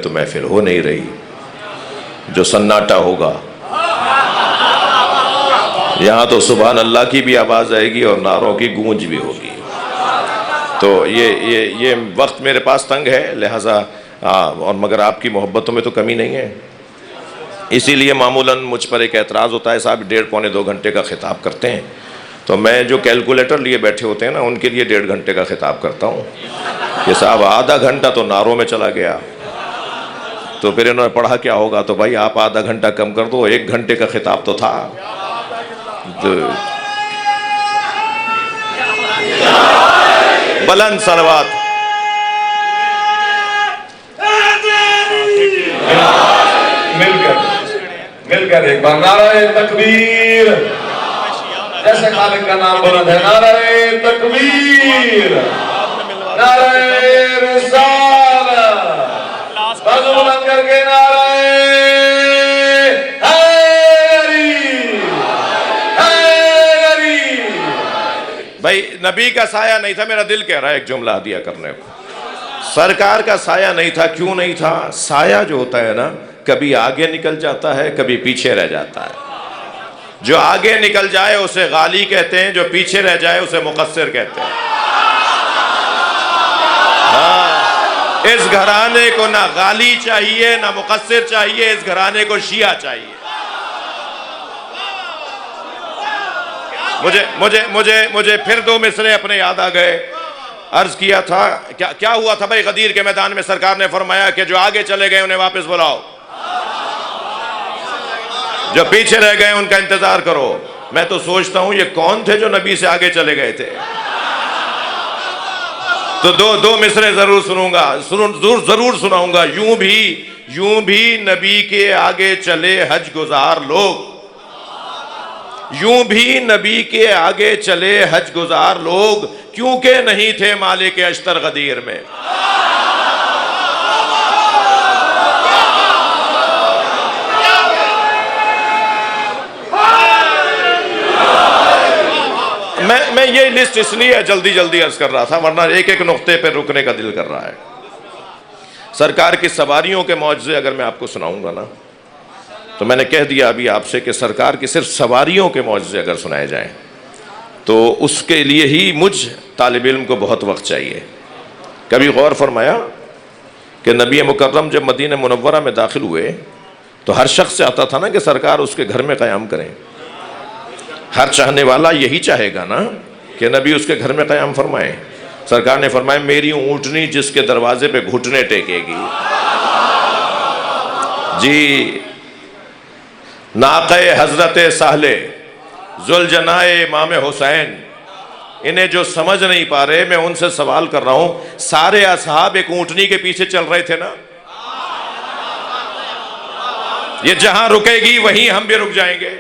تو محفل ہو نہیں رہی، جو سناٹا ہوگا یہاں تو سبحان اللہ کی بھی آواز آئے گی اور نعروں کی گونج بھی ہوگی۔ تو یہ وقت میرے پاس تنگ ہے، لہٰذا اور مگر آپ کی محبتوں میں تو کمی نہیں ہے، اسی لیے معمولاً مجھ پر ایک اعتراض ہوتا ہے، صاحب 1.5 پونے 2 گھنٹے کا خطاب کرتے ہیں، تو میں جو کیلکولیٹر لیے بیٹھے ہوتے ہیں نا ان کے لیے 1.5 گھنٹے کا خطاب کرتا ہوں کہ صاحب آدھا گھنٹہ تو نعروں میں چلا گیا، تو پھر انہوں نے پڑھا کیا ہوگا؟ تو بھائی آپ آدھا گھنٹہ کم کر دو، 1 گھنٹے کا خطاب تو تھا۔ بلند صلوات۔ مل کر ایک بار نعرہ تکبیر، جیسے خالق کا نام بلند ہے، نعرہ تکبیر، نعرہ رسالت، بازو بلند کر کے نعرہ حیدری۔ بھائی نبی کا سایہ نہیں تھا، میرا دل کہہ رہا ہے ایک جملہ ہدیہ کرنے کو، سرکار کا سایہ نہیں تھا۔ کیوں نہیں تھا؟ سایہ جو ہوتا ہے نا کبھی آگے نکل جاتا ہے، کبھی پیچھے رہ جاتا ہے، جو آگے نکل جائے اسے غالی کہتے ہیں، جو پیچھے رہ جائے اسے مقصر کہتے ہیں۔ اس گھرانے کو نہ غالی چاہیے نہ مقصر چاہیے، اس گھرانے کو شیعہ چاہیے۔ مجھے پھر 2 مصرے اپنے یاد آ گئے۔ عرض کیا تھا کیا ہوا تھا بھائی؟ غدیر کے میدان میں سرکار نے فرمایا کہ جو آگے چلے گئے انہیں واپس بلاؤ، جو پیچھے رہ گئے ان کا انتظار کرو۔ میں تو سوچتا ہوں یہ کون تھے جو نبی سے آگے چلے گئے تھے؟ تو 2 مصرے ضرور سنوں گا، ضرور سناؤں گا۔ یوں بھی نبی کے آگے چلے حج گزار لوگ، یوں بھی نبی کے آگے چلے حج گزار لوگ، کیونکہ نہیں تھے مالک اشتر غدیر میں۔ میں یہ لسٹ اس لیے جلدی عرض کر رہا تھا، ورنہ ایک نقطے پہ رکنے کا دل کر رہا ہے۔ سرکار کی سواریوں کے معجزے اگر میں آپ کو سناؤں گا نا تو میں نے کہہ دیا ابھی آپ سے کہ سرکار کی صرف سواریوں کے معجزے اگر سنائے جائیں تو اس کے لیے ہی مجھ طالب علم کو بہت وقت چاہیے۔ کبھی غور فرمایا کہ نبی مکرم جب مدینہ منورہ میں داخل ہوئے تو ہر شخص چاہتا تھا نا کہ سرکار اس کے گھر میں قیام کریں، ہر چاہنے والا یہی چاہے گا نا کہ نبی اس کے گھر میں قیام فرمائے۔ سرکار نے فرمایا میری اونٹنی جس کے دروازے پہ گھٹنے ٹیکے گی، جی ناقہ حضرت سہل ذوالجناح امام حسین، انہیں جو سمجھ نہیں پا رہے میں ان سے سوال کر رہا ہوں، سارے اصحاب ایک اونٹنی کے پیچھے چل رہے تھے نا؟ یہ جہاں رکے گی وہیں ہم بھی رک جائیں گے،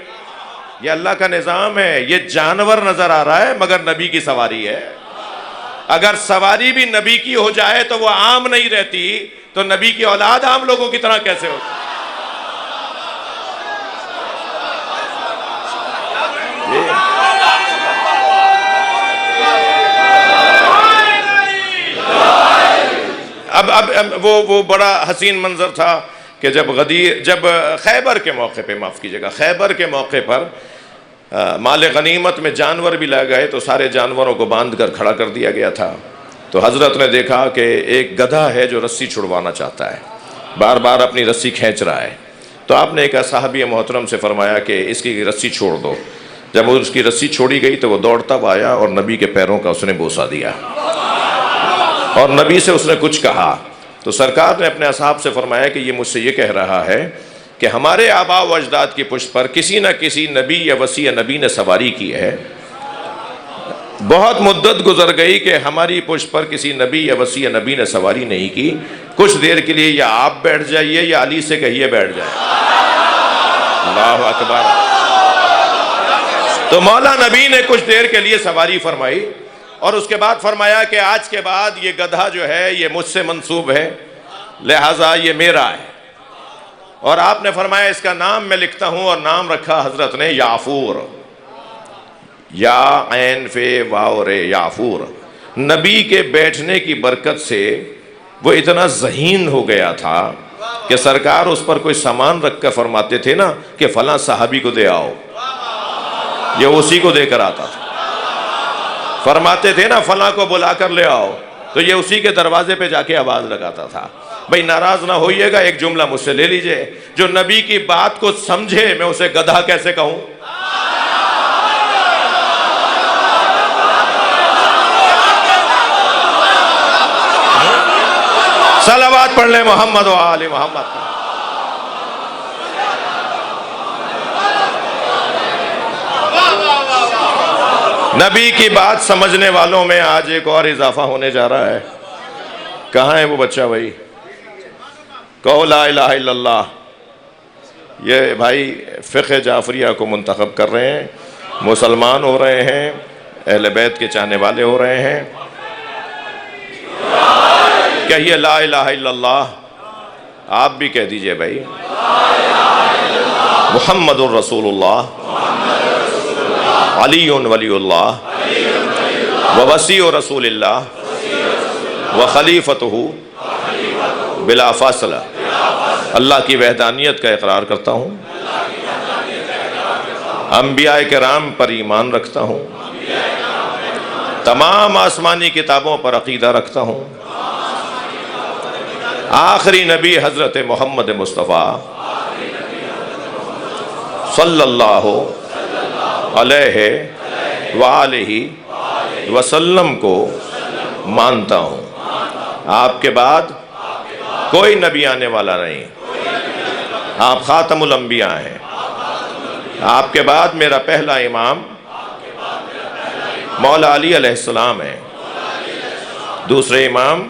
یہ اللہ کا نظام ہے۔ یہ جانور نظر آ رہا ہے مگر نبی کی سواری ہے۔ اگر سواری بھی نبی کی ہو جائے تو وہ عام نہیں رہتی، تو نبی کی اولاد عام لوگوں کی طرح کیسے ہوتی؟ اب وہ بڑا حسین منظر تھا کہ جب خیبر کے موقع پہ، معاف کیجئے گا، خیبر کے موقع پر مال غنیمت میں جانور بھی لائے گئے تو سارے جانوروں کو باندھ کر کھڑا کر دیا گیا تھا۔ تو حضرت نے دیکھا کہ ایک گدھا ہے جو رسی چھڑوانا چاہتا ہے، بار بار اپنی رسی کھینچ رہا ہے، تو آپ نے ایک صحابی محترم سے فرمایا کہ اس کی رسی چھوڑ دو۔ جب اس کی رسی چھوڑی گئی تو وہ دوڑتا ہوا آیا اور نبی کے پیروں کا اس نے بوسہ دیا اور نبی سے اس نے کچھ کہا۔ تو سرکار نے اپنے اصحاب سے فرمایا کہ یہ مجھ سے یہ کہہ رہا ہے کہ ہمارے آباء و اجداد کی پشت پر کسی نہ کسی نبی یا وصی نبی نے سواری کی ہے، بہت مدت گزر گئی کہ ہماری پشت پر کسی نبی یا وصی نبی نے سواری نہیں کی، کچھ دیر کے لیے یا آپ بیٹھ جائیے یا علی سے کہیے بیٹھ جائے۔ اللہ اکبر۔ تو مولا نبی نے کچھ دیر کے لیے سواری فرمائی اور اس کے بعد فرمایا کہ آج کے بعد یہ گدھا جو ہے یہ مجھ سے منسوب ہے، لہٰذا یہ میرا ہے۔ اور آپ نے فرمایا اس کا نام میں لکھتا ہوں، اور نام رکھا حضرت نے یافور، یا عین فے واو رے، یافور۔ نبی کے بیٹھنے کی برکت سے وہ اتنا ذہین ہو گیا تھا کہ سرکار اس پر کوئی سامان رکھ کر فرماتے تھے نا کہ فلاں صحابی کو دے آؤ، یہ اسی کو دے کر آتا تھا۔ فرماتے تھے نا فلاں کو بلا کر لے آؤ، تو یہ اسی کے دروازے پہ جا کے آواز لگاتا تھا۔ بھئی ناراض نہ ہوئیے گا، ایک جملہ مجھ سے لے لیجئے، جو نبی کی بات کو سمجھے میں اسے گدھا کیسے کہوں؟ صلوات پڑھ لیں محمد و آل محمد۔ نبی کی بات سمجھنے والوں میں آج ایک اور اضافہ ہونے جا رہا ہے۔ کہاں ہے وہ بچہ بھائی؟ کہو لا الہ الا اللہ۔ یہ بھائی فقہ جعفریہ کو منتخب کر رہے ہیں، مسلمان ہو رہے ہیں، اہل بیت کے چاہنے والے ہو رہے ہیں۔ کہیے لا الہ الا اللہ۔ آپ بھی کہہ دیجئے بھائی محمد الرسول اللہ علی ولی اللہ ووسیع رسول اللہ وخلیفتہ بلا فاصلہ۔ اللہ کی وحدانیت کا اقرار کرتا ہوں، انبیاء کرام پر ایمان رکھتا ہوں، تمام آسمانی کتابوں پر عقیدہ رکھتا ہوں، آخری نبی حضرت محمد مصطفیٰ صلی اللہ علیہ وآلہ وسلم کو مانتا ہوں۔ آپ کے بعد کوئی نبی آنے والا نہیں، آپ خاتم الانبیاء ہیں۔ آپ کے بعد میرا پہلا امام مولا علی علیہ السلام ہے، دوسرے امام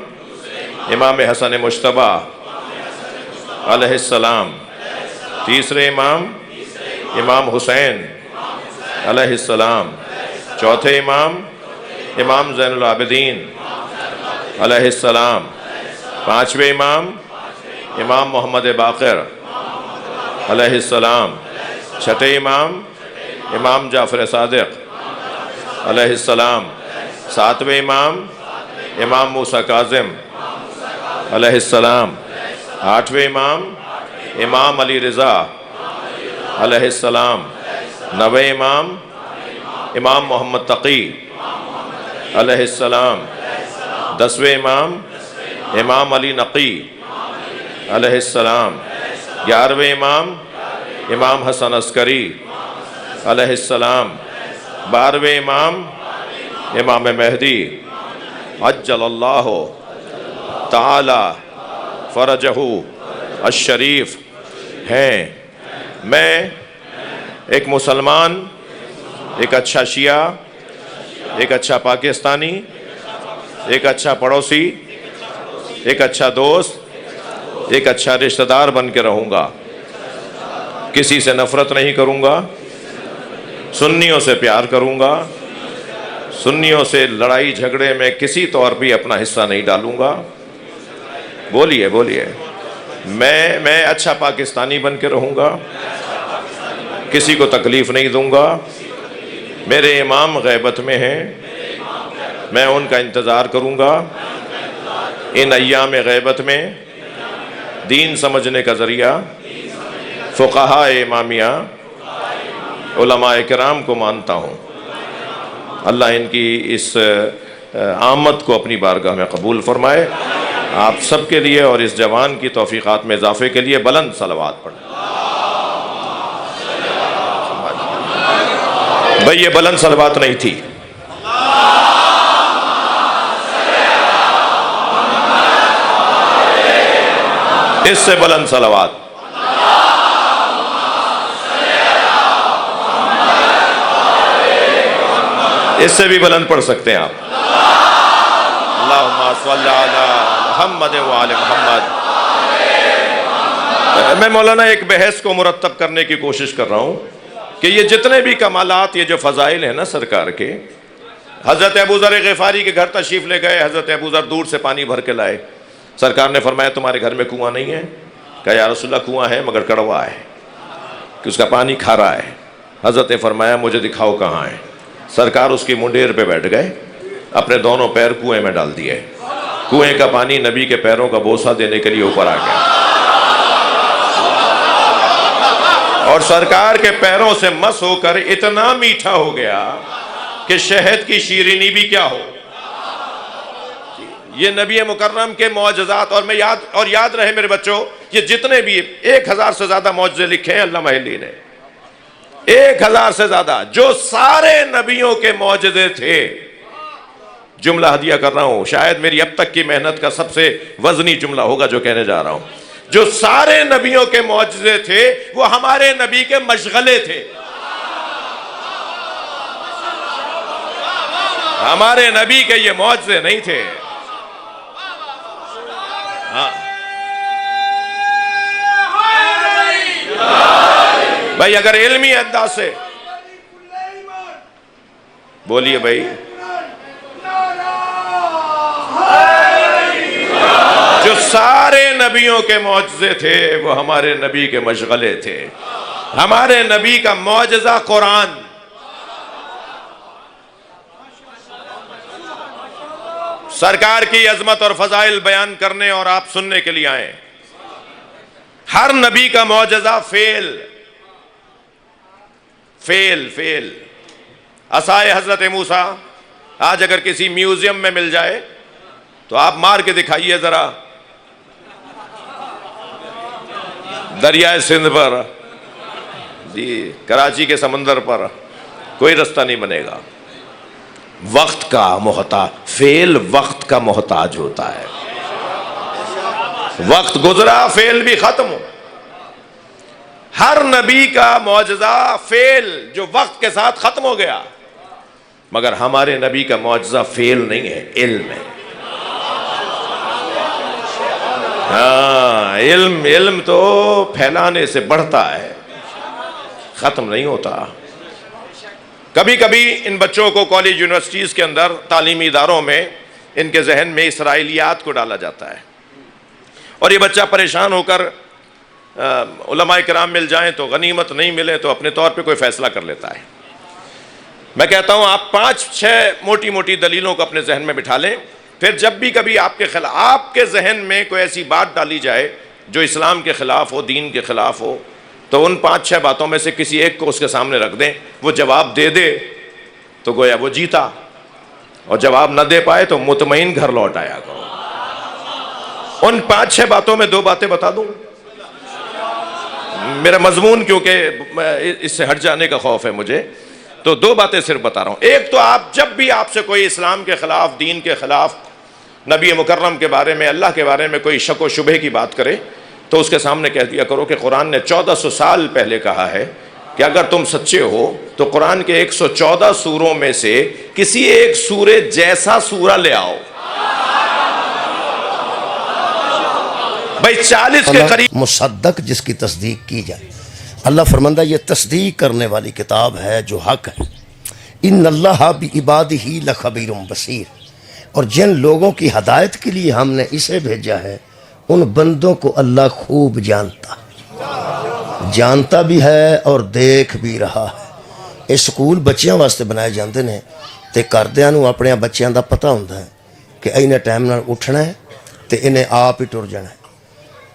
امام حسن مجتبیٰ علیہ السلام، تیسرے امام امام حسین علیہ السلام، چوتھے امام امام زین العابدین علیہ السلام، پانچویں امام امام محمد باقر علیہ السلام، چھٹے امام امام جعفر صادق علیہ السلام، ساتویں امام امام موسیٰ کاظم علیہ السلام، آٹھویں امام امام علی رضا علیہ السلام، نویں امام امام محمد تقی علیہ السلام، دسویں امام امام علی نقی علیہ السلام، گیارہویں امام امام حسن عسکری علیہ السلام، بارہویں امام امام مہدی عجل اللہ تعالی فرجہ الشریف ہیں۔ میں ایک مسلمان، ایک اچھا شیعہ، ایک اچھا پاکستانی، ایک اچھا پڑوسی، ایک اچھا دوست، ایک اچھا رشتہ دار بن کے رہوں گا۔ کسی سے نفرت نہیں کروں گا، سنیوں سے پیار کروں گا، سنیوں سے لڑائی جھگڑے میں کسی طور بھی اپنا حصہ نہیں ڈالوں گا۔ بولیے بولیے، میں اچھا پاکستانی بن کے رہوں گا، کسی کو تکلیف نہیں دوں گا۔ میرے امام غیبت میں ہیں، میں ان کا انتظار کروں گا۔ ان ایام غیبت میں دین سمجھنے کا ذریعہ فقہاء امامیہ علماء کرام کو مانتا ہوں۔ اللہ ان کی اس آمد کو اپنی بارگاہ میں قبول فرمائے۔ آپ سب کے لیے اور اس جوان کی توفیقات میں اضافے کے لیے بلند صلوات پڑھیں۔ بھئی یہ بلند صلوات نہیں تھی، اس سے بلند صلوات۔ اس سے بھی بلند پڑھ سکتے ہیں آپ۔ اللہم صلی علی محمد وآل محمد۔ میں مولانا ایک بحث کو مرتب کرنے کی کوشش کر رہا ہوں کہ یہ جتنے بھی کمالات، یہ جو فضائل ہیں نا سرکار کے، حضرت ابو ذر غفاری کے گھر تشریف لے گئے، حضرت ابو ذر دور سے پانی بھر کے لائے، سرکار نے فرمایا تمہارے گھر میں کنواں نہیں ہے؟ کہا یا رسول اللہ کنواں ہے مگر کڑوا ہے، کہ اس کا پانی کھارا ہے۔ حضرت نے فرمایا مجھے دکھاؤ کہاں ہے۔ سرکار اس کی منڈیر پہ بیٹھ گئے، اپنے دونوں پیر کنویں میں ڈال دیے، کنویں کا پانی نبی کے پیروں کا بوسہ دینے کے لیے اوپر آ گیا۔ اور سرکار کے پیروں سے مس ہو کر اتنا میٹھا ہو گیا کہ شہد کی شیرینی بھی کیا ہو. یہ نبی مکرم کے معجزات. اور یاد رہے میرے بچوں، یہ جتنے بھی 1000 سے زیادہ معجزے لکھے ہیں علامہ حلی نے، 1000 سے زیادہ، جو سارے نبیوں کے معجزے تھے. جملہ ہدیہ کر رہا ہوں، شاید میری اب تک کی محنت کا سب سے وزنی جملہ ہوگا جو کہنے جا رہا ہوں. جو سارے نبیوں کے معجزے تھے وہ ہمارے نبی کے مشغلے تھے. ہمارے نبی کے یہ معجزے نہیں تھے. بھائی اگر علمی انداز سے بولیے بھائی، جو سارے نبیوں کے معجزے تھے وہ ہمارے نبی کے مشغلے تھے. ہمارے نبی کا معجزہ قرآن. سرکار کی عظمت اور فضائل بیان کرنے اور آپ سننے کے لیے آئے. ہر نبی کا معجزہ فیل. عصائے حضرت موسیٰ آج اگر کسی میوزیم میں مل جائے تو آپ مار کے دکھائیے ذرا، دریائے سندھ پر، جی کراچی کے سمندر پر کوئی رستہ نہیں بنے گا. وقت کا محتاج، فیل وقت کا محتاج ہوتا ہے. وقت گزرا، فیل بھی ختم. ہر نبی کا معجزہ فیل جو وقت کے ساتھ ختم ہو گیا، مگر ہمارے نبی کا معجزہ فیل نہیں ہے، علم ہے. ہاں، علم تو پھیلانے سے بڑھتا ہے، ختم نہیں ہوتا. کبھی کبھی ان بچوں کو کالج یونیورسٹیز کے اندر تعلیمی اداروں میں ان کے ذہن میں اسرائیلیات کو ڈالا جاتا ہے، اور یہ بچہ پریشان ہو کر علماء کرام مل جائیں تو غنیمت، نہیں ملے تو اپنے طور پہ کوئی فیصلہ کر لیتا ہے. میں کہتا ہوں آپ 5-6 موٹی موٹی دلیلوں کو اپنے ذہن میں بٹھا لیں، پھر جب بھی کبھی آپ کے ذہن میں کوئی ایسی بات ڈالی جائے جو اسلام کے خلاف ہو، دین کے خلاف ہو، تو ان 5-6 باتوں میں سے کسی ایک کو اس کے سامنے رکھ دیں. وہ جواب دے دے تو گویا وہ جیتا، اور جواب نہ دے پائے تو مطمئن گھر لوٹ آیا کرو. ان 5-6 باتوں میں 2 باتیں بتا دوں. میرا مضمون کیونکہ اس سے ہٹ جانے کا خوف ہے مجھے، تو 2 باتیں صرف بتا رہا ہوں. ایک تو آپ جب بھی آپ سے کوئی اسلام کے خلاف، دین کے خلاف، نبی مکرم کے بارے میں، اللہ کے بارے میں کوئی شک و شبہ کی بات کرے تو اس کے سامنے کہہ دیا کرو کہ قرآن نے 1400 سال پہلے کہا ہے کہ اگر تم سچے ہو تو قرآن کے 114 سوروں میں سے کسی ایک سورے جیسا سورہ لے آؤ. بھائی 40 کے قریب مصدق جس کی تصدیق کی جائے. اللہ فرماندہ یہ تصدیق کرنے والی کتاب ہے جو حق ہے. ان اللہ بعبادہ لخبیر بصیر. اور جن لوگوں کی ہدایت کے لیے ہم نے اسے بھیجا ہے ان بندوں کو اللہ خوب جانتا بھی ہے اور دیکھ بھی رہا ہے. یہ سکول بچیاں واسطے بنائے جاندے نے تے کردیاں نوں اپنے بچیاں دا پتہ ہوندا ہے کہ اینے ٹائم نال اٹھنا ہے تے انہیں آپ ہی ٹر جانا ہے،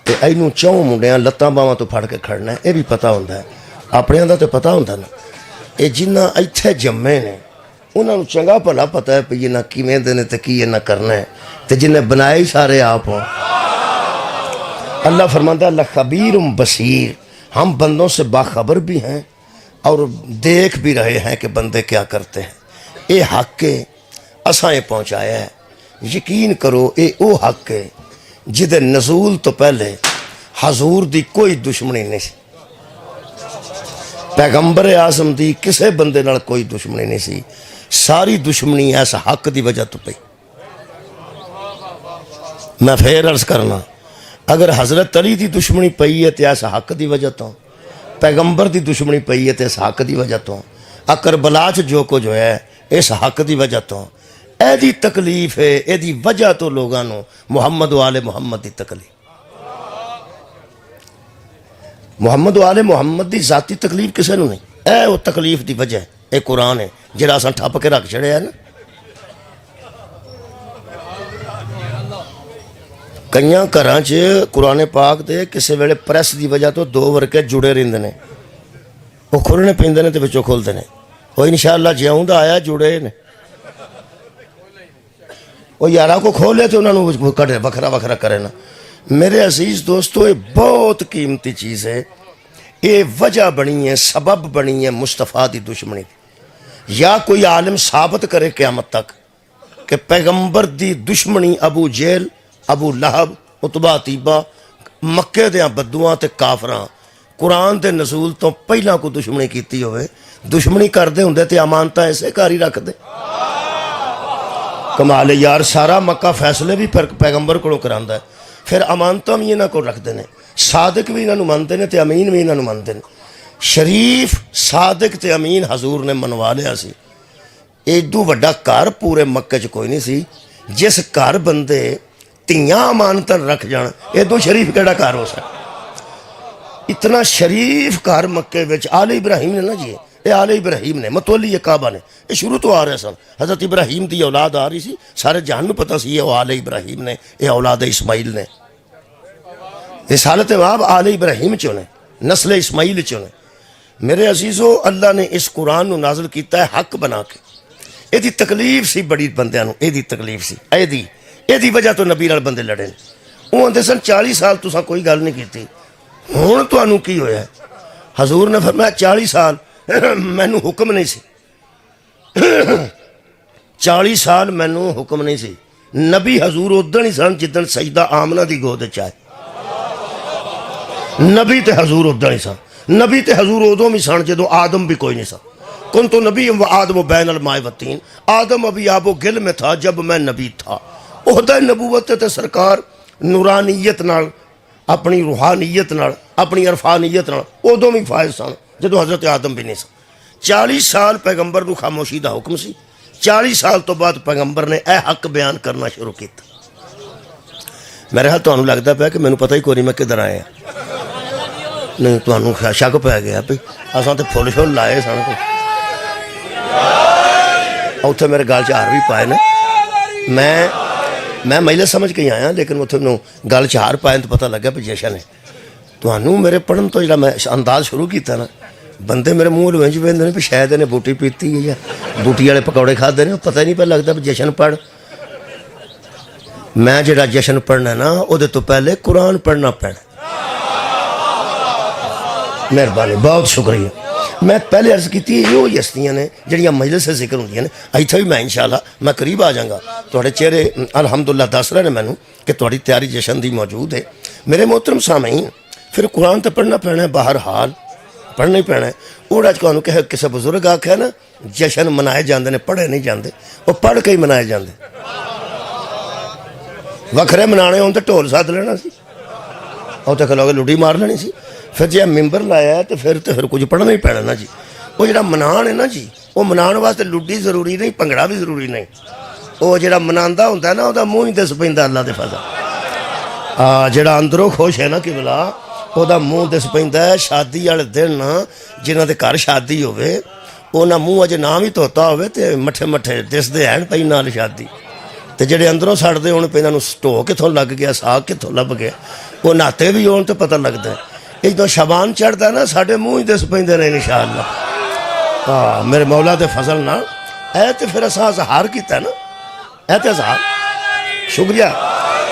تے اینوں 4 منڈیاں لتاں باواں تو پھڑ کے کھڑنا ہے. یہ بھی پتہ ہوندا ہے، اپنے دا تے پتہ ہوندا نا. یہ جنہ ایتھے جمے نے انہاں نوں چنگا بھلا پتہ ہے کہ یہ نہ کیویں دے نے تے کی نہ کرنا ہے، تے جنہیں بنائے ہی سارے آپ ہوں. اللہ فرماتا ہے لخبیر بصیر، ہم بندوں سے باخبر بھی ہیں اور دیکھ بھی رہے ہیں کہ بندے کیا کرتے ہیں. اے حق کے اساں یہ پہنچایا ہے. یقین کرو اے او حق ہے جدے نزول تو پہلے حضور دی کوئی دشمنی نہیں سی، پیغمبر اعظم دی کسے بندے نال کوئی دشمنی نہیں سی. ساری دشمنی ایسا حق دی وجہ تو پئی. میں پھر عرض کرنا، اگر حضرت علی دی دشمنی پئی ہے تو ایسا حق دی وجہ تو، پیغمبر دی دشمنی پئی ہے تو اس حق دی وجہ تو، کربلا چ جو کچھ ہویا ہے اس حق دی وجہ تو. اے دی تکلیف ہے، اے دی وجہ تو لوگاں نو محمد و آل محمد دی تکلیف. محمد و آل محمد دی ذاتی تکلیف کسے نو نہیں، اے وہ تکلیف دی وجہ ہے. اے قرآن ہے جڑا اساں ٹھپ کے رکھ چھڑیا ہے نا. کئیاں گھراں چ قرآن پاک دے کسے ویلے پریس دی وجہ تو 2 ورقے جڑے رہندے نے، وہ کھولنے پیندے نے تو بچوں کھولتے ہیں وہ انشاءاللہ جیوں دا آیا جڑے نے وہ یارہ کو کھولے تو انہوں نے کٹے وکھرا وکھرا کرے نا میرے عزیز دوستو یہ بہت قیمتی چیز ہے یہ وجہ بنی ہے سبب بنی ہے مصطفیٰ دی دشمنی یا کوئی عالم ثابت کرے قیامت تک کہ پیغمبر دی دشمنی ابو جہل ابو لہب عتبہ تیبہ مکے دیاں بدوان تے کافراں قرآن دے نزول تو پہلا کو دشمنی کیتی ہوئے دشمنی کر دے ہوں دے تے امانتہ ایسے کاری رکھ دے کمال یار سارا مکہ فیصلے بھی پیغمبر کو کراندہ ہے پھر امانتہ بھی انہاں کو رکھ دینے صادق بھی انہاں نو مانتے نے تے امین بھی انہاں نو مانتے نے شریف صادق تے امین حضور نے منوا لیا سی ایڈو وڈا کار پورے مکہ چ کوئی نہیں سی جس کار بندے تیاں امانتاں رکھ جان ایڈو شریف کیڑا کار ہو سکتا اتنا شریف کار مکے وچ آل ابراہیم نے نا جی یہ آل ابراہیم نے متولی کعبہ نے یہ شروع تو آ رہے سن حضرت ابراہیم دی اولاد آ رہی سی سارے جہان میں پتہ سی یہ آل ابراہیم نے یہ اولاد اسماعیل نے رسالت باب آل ابراہیم چوں نے نسل اسماعیل چوں نے میرے عزیزو اللہ نے اس قرآن نو نازل کیتا ہے حق بنا کے یہ دی تکلیف سی بڑی بندیاں نو یہ دی تکلیف سی یہ دی وجہ تو نبی نال بندے لڑے وہ آندے سن 40 سال تساں کوئی گل نہیں کیتی ہن تانوں کی ہویا ہے حضور نے فرمایا 40 سال مینوں حکم نہیں سی 40 سال مینوں حکم نہیں سی نبی حضور ادن ہی سن جدن سیدہ آمنہ دی گود چائے نبی تے حضور ادن ہی سن نبی تے حضور ادوں بھی سن جدوں آدم بھی کوئی نہیں سن کن تو نبی و آدم و بین الماء والطین آدم ابھی آب و گل میں تھا جب میں نبی تھا عہدہ نبوت تے سرکار نورانیت نال اپنی روحانیت نال اپنی عرفانیت نال ادوں بھی فائز سن جدوں حضرت آدم بھی نہیں سن 40 سال پیغمبر نو خاموشی دا حکم سی 40 سال تو بعد پیغمبر نے اے حق بیان کرنا شروع کیتا میرے حال تو لگتا پیا کہ میں نے پتہ ہی کوئی نہیں میں کدھر آیا نہیں تو شک پہ گیا بھی اساں تے پھول شول لائے سن کو اتنے میرے گال چار بھی پائے نے میں مجلس سمجھ کے ہی آیا لیکن اتنے گل چار پائے تو پتہ لگا بھی جشن ہے تو میرے پڑھن تو جڑا میں انداز شروع کیتا نا بندے میرے منہ ونج ویندے نے بھی شاید انہیں بوٹی پیتی ہے یا بوٹی والے پکوڑے کھادے نے پتہ نہیں پہ لگتا بھی جشن پڑھ میں جڑا جشن پڑھنا نا وہ تو پہلے قرآن پڑھنا پینا مہربانی بہت شکریہ میں پہلے عرض کی تھی یہ ہستیاں نے جڑیاں مجلس سے ذکر ہوندیاں نے ایتھے بھی میں انشاءاللہ میں قریب آ جاؤں گا تھوڑے چہرے الحمدللہ دس رہے نے مینوں کہ تھوڑی تیاری جشن دی موجود ہے میرے محترم سامعین پھر قرآن تو پڑھنا پینا ہے باہر حال پڑھنا ہی پینا ہے وہ اج کو کہ کسی بزرگ آکھیا نا جشن منائے جاندے نے پڑھے نہیں جاندے وہ پڑھ کے ہی منائے جاندے وکھرے منانے ہوں تو ٹول ساتھ لینا سی اور تو کھلو کے لڈی مار لینی سی پھر جی ممبر لایا ہے تو پھر کچھ پڑھنا ہی پینا نا جی وہ جڑا منان ہے نا جی وہ منان واسطے لڈی ضروری نہیں پنگڑا بھی ضروری نہیں وہ جڑا مناندا ہوندا ہے نا وہ منہ ہی دس پیندا اللہ دے فضل جڑا اندروں خوش ہے نا قبلہ وہ منہ دس پیندا ہے شادی والے دن جنہاں دے گھر شادی ہوئے انہاں منہ اجے نام ہی دھوتا ہوئے تے مٹھے مٹھے دسدے ہیں پئی نال شادی تے جڑے اندروں سڑدے ہون پہ انہاں نوں سٹو کتھوں لگ گیا ساگ کتھوں لب گیا وہ نہاتے بھی ہون تے پتہ لگدا ہے جدوں شبان چڑھدا نا ساڈے منہ ہی دس پیندے نے انشاءاللہ میرے مولا دے فضل نال اے تے پھر اساں اظہار کیتا نا اے تے اظہار شکریہ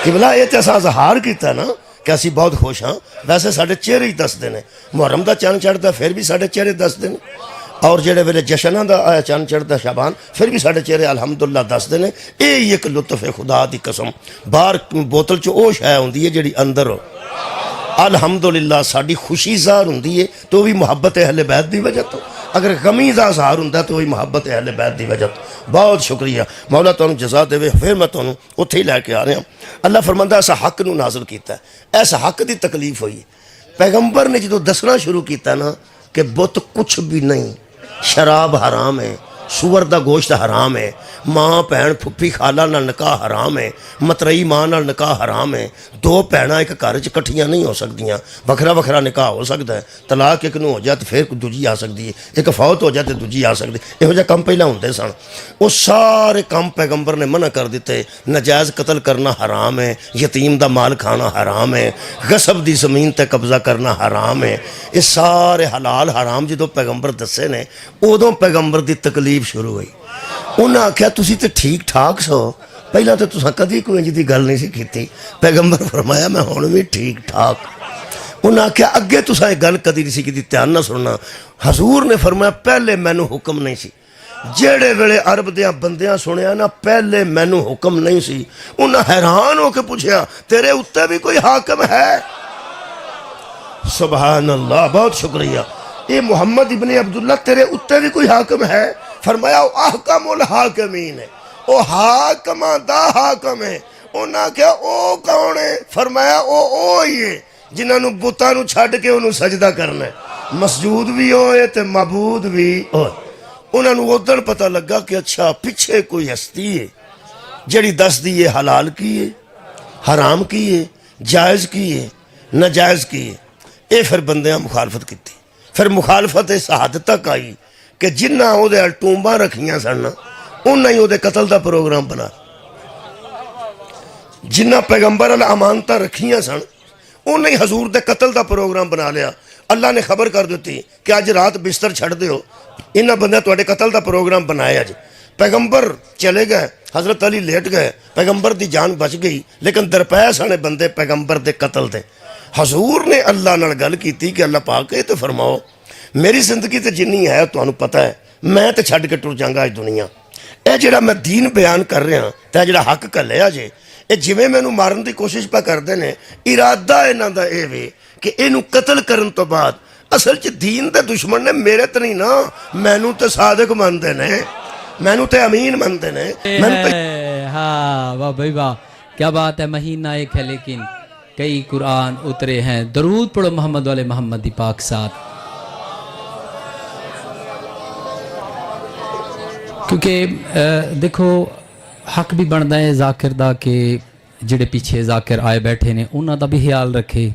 قبلہ اے تے اساں اظہار کیتا نا کہ اسی بہت خوش ہاں ویسے ساڈے چہرے ہی دسدے نے محرم دا چند چڑھدا پھر بھی ساڈے چہرے دسدے نے اور جڑے ویلے جشناں دا چند چڑھدا شابان پھر بھی ساڈے چہرے الحمدللہ دسدے نے اے ایک لطف ہے خدا دی قسم باہر بوتل چ او شے ہوندی ہے جڑی اندر ہو الحمدللہ ساڈی خوشی ظاہر ہوندی ہے تو بھی محبت اہل بیت دی وجہ تو اگر غمی دا ظاہر ہوندا تو بھی محبت اہل بیت دی وجہ تو بہت شکریہ مولا تانوں جزا دے پھر میں تانوں اوتھے ہی لے کے آ رہا ہوں اللہ فرماندا ایسا حق نو نازل کیتا ہے ایسا حق دی تکلیف ہوئی پیغمبر نے جدوں دسنا شروع کیتا نا کہ بت کچھ بھی نہیں شراب حرام ہے ਸੂਰ ਦਾ ਗੋਸ਼ਤ ਹਰਾਮ ਹੈ, ਮਾਂ ਭੈਣ ਫੁੱਫੀ ਖਾਲਾ ਨਾਲ ਨਿਕਾਹ ਹਰਾਮ ਹੈ, ਮਤਰਈ ਮਾਂ ਨਾਲ ਨਿਕਾਹ ਹਰਾਮ ਹੈ। ਦੋ ਭੈਣਾਂ ਇੱਕ ਘਰ 'ਚ ਇਕੱਠੀਆਂ ਨਹੀਂ ਹੋ ਸਕਦੀਆਂ, ਵੱਖਰਾ ਵੱਖਰਾ ਨਿਕਾਹ ਹੋ ਸਕਦਾ ਹੈ। ਤਲਾਕ ਇੱਕ ਨੂੰ ਹੋ ਜਾ ਤੇ ਫਿਰ ਦੂਜੀ ਆ ਸਕਦੀ ਹੈ, ਇੱਕ ਫੌਤ ਹੋ ਜਾ ਤੇ ਦੂਜੀ ਆ ਸਕਦੀ। ਇਹੋ ਜਿਹਾ ਕੰਮ ਪਹਿਲਾਂ ਹੁੰਦੇ ਸਨ। ਉਹ ਸਾਰੇ ਕੰਮ ਪੈਗੰਬਰ ਨੇ ਮਨਾ ਕਰ ਦਿੱਤੇ। ਨਜਾਇਜ਼ ਕਤਲ ਕਰਨਾ ਹਰਾਮ ਹੈ, ਯਤੀਮ ਦਾ ਮਾਲ ਖਾਣਾ ਹਰਾਮ ਹੈ, ਗਸਬ ਦੀ ਜ਼ਮੀਨ ਤੇ ਕਬਜ਼ਾ ਕਰਨਾ ਹਰਾਮ ਹੈ। ਇਹ ਸਾਰੇ ਹਲਾਲ ਹਰਾਮ ਜਦੋਂ ਪੈਗੰਬਰ ਦੱਸੇ ਨੇ, ਉਦੋਂ ਪੈਗੰਬਰ ਦੀ ਤਕਲੀਫ ਸ਼ੁਰੂ ਹੋਈ। ਉਹਨਾਂ ਆਖਿਆ ਤੁਸੀਂ ਤੇ ਠੀਕ ਠਾਕ ਸੋ, ਪਹਿਲਾਂ ਤਾਂ ਤੁਸੀਂ ਕਦੀ ਕੋਈ ਇੰਜ ਦੀ ਗੱਲ ਨਹੀਂ ਸੀ ਕੀਤੀ। ਪੈਗੰਬਰ ਫਰਮਾਇਆ ਮੈਂ ਹੁਣ ਵੀ ਠੀਕ ਠਾਕ। ਉਹਨਾਂ ਆਖਿਆ ਅੱਗੇ ਤੁਸੀਂ ਇਹ ਗੱਲ ਕਦੀ ਨਹੀਂ ਸੀ ਕੀਤੀ, ਧਿਆਨ ਨਾਲ ਸੁਣਨਾ। ਹਜ਼ੂਰ ਨੇ ਫਰਮਾਇਆ ਪਹਿਲੇ ਮੈਨੂੰ ਹੁਕਮ ਨਹੀਂ ਸੀ। ਜਿਹੜੇ ਵੇਲੇ ਅਰਬ ਦੇ ਬੰਦਿਆਂ ਸੁਣਿਆ ਨਾ ਪਹਿਲੇ ਮੈਨੂੰ ਹੁਕਮ ਨਹੀਂ ਸੀ, ਉਹਨਾਂ ਹੈਰਾਨ ਹੋ ਕੇ ਪੁੱਛਿਆ ਤੇਰੇ ਉੱਤੇ ਵੀ ਕੋਈ ਹਾਕਮ ਹੈ? ਸੁਭਾਨ ਅੱਲਾਹ, ਬਹੁਤ ਸ਼ੁਕਰੀਆ। یہ محمد ابن عبداللہ تیرے اتنے بھی کوئی حاکم ہے؟ فرمایا وہ احکم الحاکمین ہے، وہ حاکمہ دا حاکم ہے۔ انہاں کیا او کون ہے؟ فرمایا او ہی ہے جنہاں نو بتاں نو چھڈ کے انہوں سجدہ کرنا ہے، مسجود بھی ہوئے تے معبود بھی ہوئے۔ انہاں نو ادھر پتہ لگا کہ اچھا پیچھے کوئی ہستی ہے جڑی دس دی ہے حلال کی ہے، حرام کی ہے، جائز کی ہے، ناجائز کی ہے۔ اے پھر بندیاں مخالفت کی تھی۔ پھر مخالفت اس حد تک آئی کہ جنہ وہ ٹومباں رکھیاں سن انہیں ہی وہ قتل دا پروگرام بنا، جنہ پیغمبر امانتاں رکھیاں سن انہیں ہی حضور دے قتل دا پروگرام بنا لیا۔ اللہ نے خبر کر دیتی کہ اج رات بستر چھڑ دیو، انہاں بندے تواڈے قتل دا پروگرام بنایا اج۔ پیغمبر چلے گئے، حضرت علی لیٹ گئے، پیغمبر دی جان بچ گئی، لیکن درپیش آنے بندے پیغمبر دے قتل دے۔ حضور نے اللہ نال گل کی کہ اللہ پاک یہ تو فرماؤ میری زندگی تے جنی ہے تمہیں پتہ ہے میں تے چھڈ کے ٹر جاگا اج دنیا، اے جڑا میں دین بیان کر رہا تے جڑا حق گھلیا جے اے جویں مینوں مارن دی کوشش پہ کردے نے، ارادہ انہاں دا اے وے کہ اینوں قتل کرن تو بعد اصل چ دین دے دشمن نے میرے تے نہیں نا، مینوں تے صادق مندے نے، مینوں تے امین مندے نے۔ ہاں واہ بھائی واہ، کیا بات ہے۔ مہینہ ایک ہے لیکن کئی قرآن اترے ہیں۔ درود پڑھو محمد والے محمد دی پاک ساتھ، کیونکہ دیکھو حق بھی بنتا ہے ذاکر دا کہ جڑے پیچھے ذاکر آئے بیٹھے نے انہاں دا بھی خیال رکھے۔